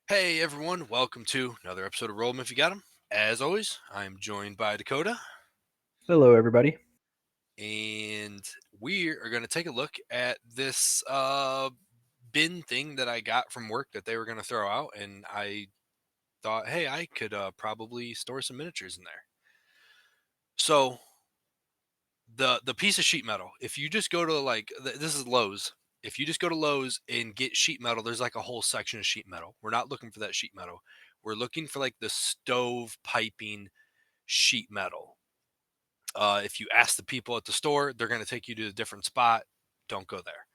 Hey everyone, welcome to another episode of Roll 'em If You Got 'em. As always, I'm joined by Dakota, Hello, everybody. and we are going to take a look at this bin thing that I got from work that they were going to throw out, and I thought, hey, I could probably store some miniatures in there. So the piece of sheet metal, if you just go to this is Lowe's. If you just go to Lowe's and get sheet metal, there's like a whole section of sheet metal. We're not looking for that sheet metal. We're looking for like the stove piping sheet metal. If you ask the people at the store, they're going to take you to a different spot. Don't go there.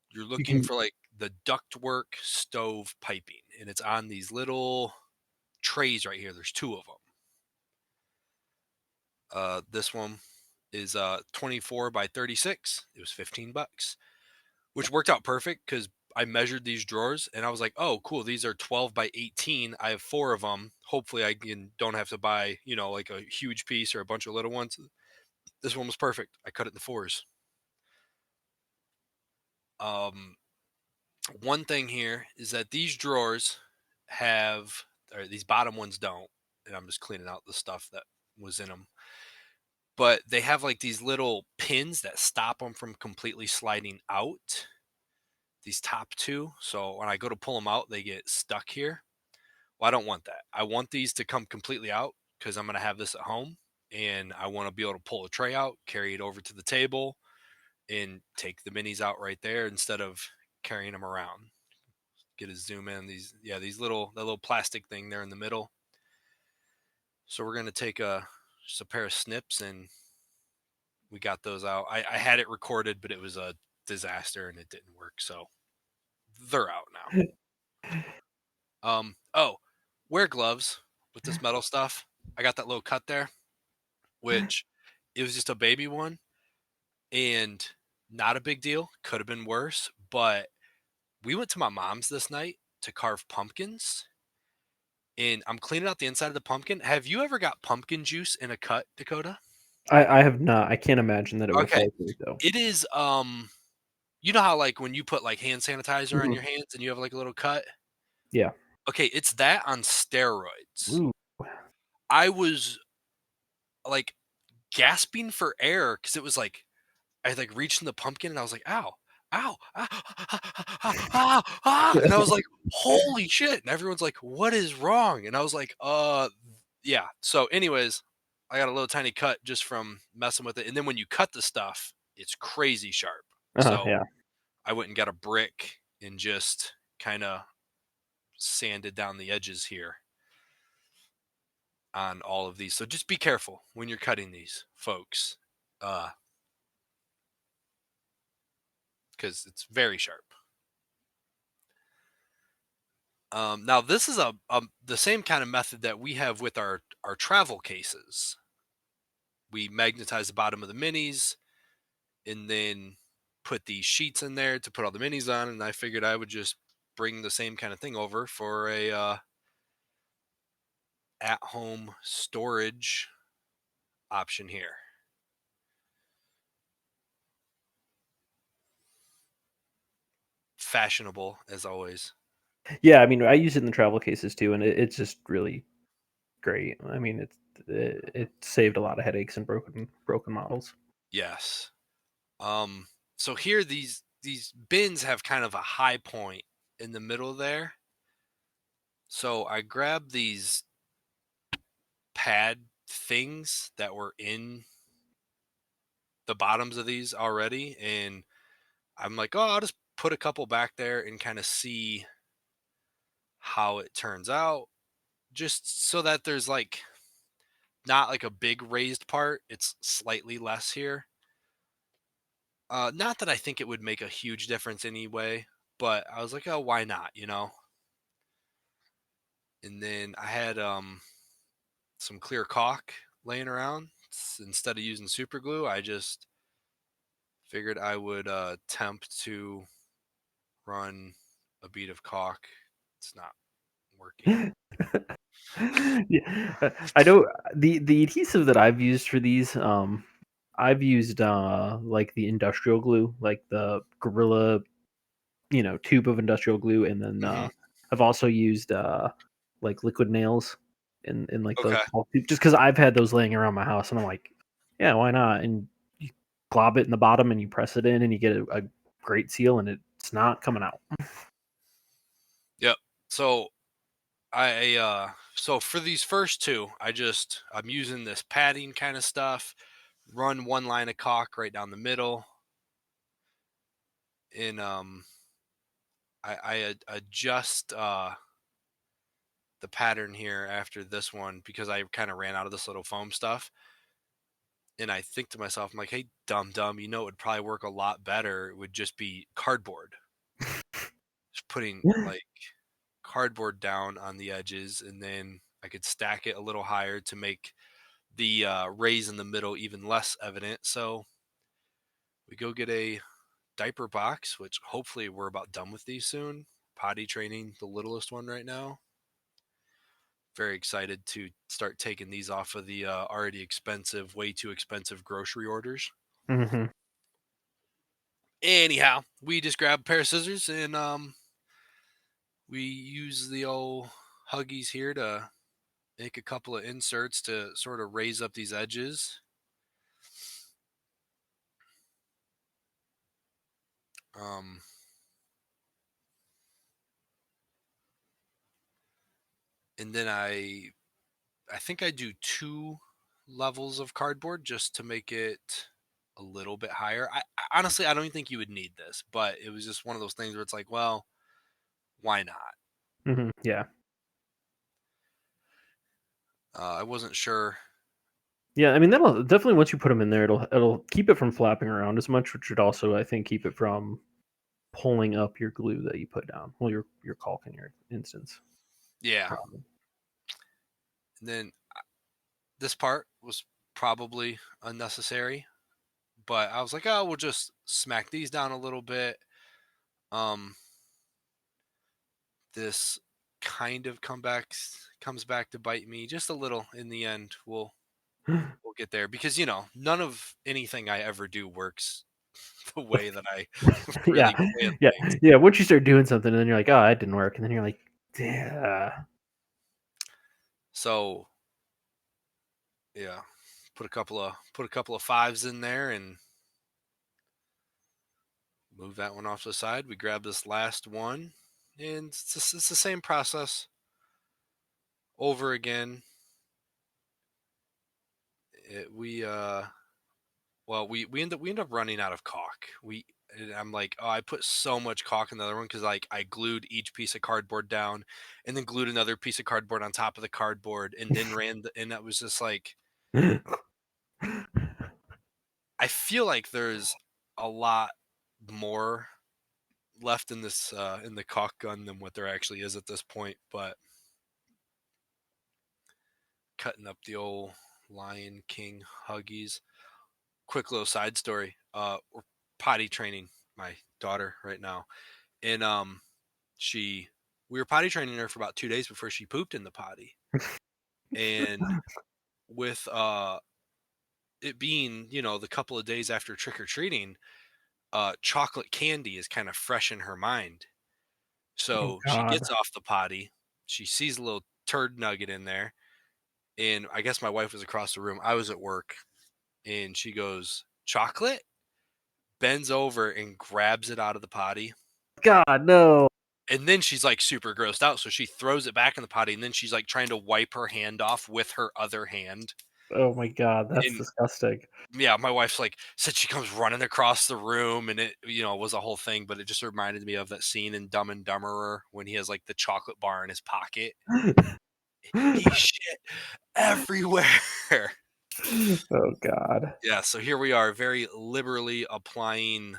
You're You looking can for like the ductwork stove piping, and it's on these little trays right here. There's two of them. This one is 24 by 36. It was $15, which worked out perfect because I measured these drawers and I was like, oh, cool. These are 12 by 18. I have four of them. Hopefully, don't have to buy, like a huge piece or a bunch of little ones. This one was perfect. I cut it in fours. Um, One thing here is that these drawers have, or these bottom ones don't, and I'm just cleaning out the stuff that was in them. But they have like these little pins that stop them from completely sliding out. These top two. So when I go to pull them out, they get stuck here. Well, I don't want that. I want these to come completely out because I'm going to have this at home and I want to be able to pull a tray out, carry it over to the table, and take the minis out right there instead of carrying them around. Get a zoom in. These little plastic thing there in the middle. So we're going to take just a pair of snips and we got those out. I had it recorded, but it was a disaster and it didn't work. So they're out now. Oh, wear gloves with this metal stuff. I got that little cut there, which it was just a baby one and not a big deal. Could have been worse, but we went to my mom's this night to carve pumpkins and I'm cleaning out the inside of the pumpkin. Have you ever got pumpkin juice in a cut, Dakota? I have not. I can't imagine that it would Okay. fall through though. It is you know how like when you put like hand sanitizer on Mhm. your hands and you have like a little cut? Yeah. Okay, it's that on steroids. Ooh. I was like gasping for air because it was like I like reached in the pumpkin and I was like, ow, ow, ah, and I was like, holy shit. And everyone's like, what is wrong? And I was like, yeah. So, anyways, I got a little tiny cut just from messing with it. And then when you cut the stuff, it's crazy sharp. So Yeah. I went and got a brick and just kind of sanded down the edges here on all of these. So just be careful when you're cutting these, folks, because it's very sharp. Now this is the same kind of method that we have with our travel cases. We magnetize the bottom of the minis and then put these sheets in there to put all the minis on. And I figured I would just bring the same kind of thing over for a at-home storage option here. Fashionable as always. Yeah. I mean, I use it in the travel cases too, and it's just really great. I mean, it saved a lot of headaches and broken models. Yes. So here these bins have kind of a high point in the middle there. So I grabbed these pad things that were in the bottoms of these already and I'm like, "Oh, I'll just put a couple back there and kind of see how it turns out just so that there's like not like a big raised part, it's slightly less here." Not that I think it would make a huge difference anyway, but I was like, "Oh, why not?" And then I had some clear caulk laying around. Instead of using super glue, I just figured I would attempt to run a bead of caulk. It's not working. Yeah. I know the adhesive that I've used for these. I've used like the industrial glue, like the Gorilla, tube of industrial glue, and then Hmm. I've also used like liquid nails in like the Okay. just because I've had those laying around my house, and I'm like, yeah, why not? And you glob it in the bottom, and you press it in, and you get a great seal, and it's not coming out. Yep. So so for these first two, I'm using this padding kind of stuff. Run one line of caulk right down the middle, and adjust the pattern here after this one because I kind of ran out of this little foam stuff. And I think to myself, I'm like, hey, dumb, dumb, it would probably work a lot better. It would just be cardboard, just putting like cardboard down on the edges, and then I could stack it a little higher to make the rays in the middle even less evident. So we go get a diaper box, which hopefully we're about done with these soon. Potty training the littlest one right now. Very excited to start taking these off of the already expensive, way too expensive grocery orders. Hmm. Anyhow, we just grab a pair of scissors and we use the old Huggies here to make a couple of inserts to sort of raise up these edges. Um, and then I think I do two levels of cardboard just to make it a little bit higher. Honestly, I don't even think you would need this, but it was just one of those things where it's like, well, why not? Yeah. I wasn't sure. Yeah, I mean that'll definitely once you put them in there, it'll keep it from flapping around as much, which would also I think keep it from pulling up your glue that you put down. Well, your caulk in your instance. Yeah. Um, And then this part was probably unnecessary, but I was like, oh, we'll just smack these down a little bit. Um, this kind of comes back to bite me just a little in the end. We'll get there because none of anything I ever do works the way that I yeah, really plan yeah, things. yeah. Once you start doing something, and then you're like, oh, it didn't work, and then you're like, yeah. So yeah, put a couple of fives in there and move that one off to the side. We grab this last one, and it's the same process over again. It, we well we end up running out of caulk. I'm like, oh, I put so much caulk in the other one because like I glued each piece of cardboard down, and then glued another piece of cardboard on top of the cardboard, and then and that was just like I feel like there's a lot more left in this in the caulk gun than what there actually is at this point, but cutting up the old Lion King Huggies. Quick little side story. We're potty training my daughter right now, and she we were potty training her for about 2 days before she pooped in the potty, and with it being the couple of days after trick or treating, chocolate candy is kind of fresh in her mind. Oh So she God. gets off the potty, she sees a little turd nugget in there, and I guess my wife was across the room. I was at work, and she goes, "Chocolate?" Bends over and grabs it out of the potty. God, no. And then she's like super grossed out. So she throws it back in the potty. And then she's like trying to wipe her hand off with her other hand. Oh my God, that's And disgusting. yeah, my wife's like said she comes running across the room and it, was a whole thing. But it just reminded me of that scene in Dumb and Dumberer when he has like the chocolate bar in his pocket. He shit everywhere. Oh God. Yeah. So here we are, very liberally applying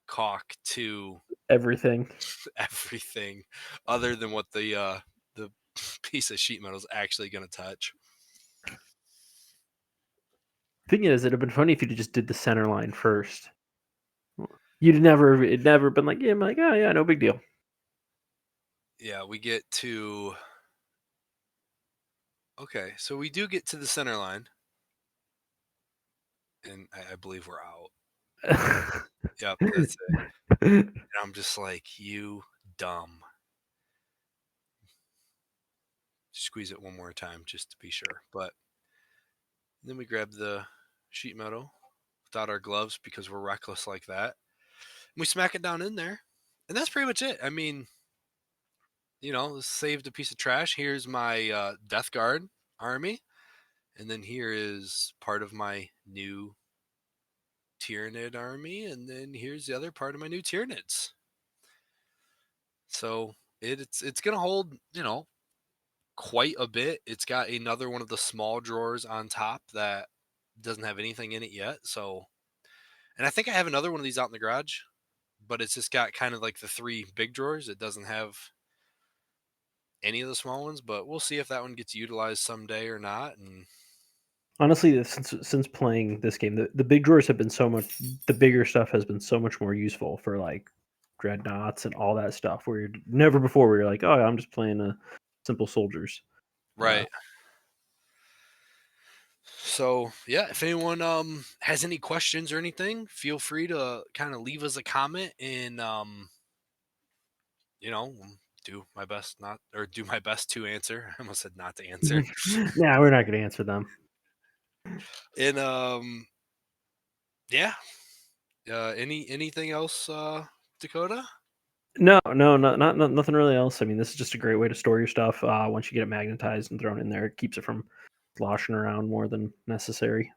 caulk to Everything. everything other than what the piece of sheet metal is actually going to touch. Thing is, it'd have been funny if you just did the center line first. It'd never been like, yeah, I'm like, oh yeah, no big deal. Yeah, we get to okay, so we do get to the center line, and I believe we're out. Yep, that's it. And I'm just like, you dumb. squeeze it one more time just to be sure. But then we grab the sheet metal without our gloves because we're reckless like that. And we smack it down in there. And that's pretty much it. I mean, saved a piece of trash. Here's my Death Guard army. And then here is part of my new Tyranid army. And then here's the other part of my new Tyranids. So it's going to hold, quite a bit. It's got another one of the small drawers on top that doesn't have anything in it yet. So, and I think I have another one of these out in the garage, but it's just got kind of like the three big drawers. It doesn't have any of the small ones, but we'll see if that one gets utilized someday or not. And Honestly, since playing this game, the big drawers have been so much. The bigger stuff has been so much more useful for like dreadnoughts and all that stuff. Where you're never before where you're like, oh, I'm just playing a simple soldiers. right. So yeah, if anyone has any questions or anything, feel free to kind of leave us a comment and you know do my best not or do my best to answer. I almost said not to answer. Nah, we're not going to answer them. And yeah. Anything else, Dakota? No, not nothing really else. I mean, this is just a great way to store your stuff. Once you get it magnetized and thrown in there, it keeps it from sloshing around more than necessary.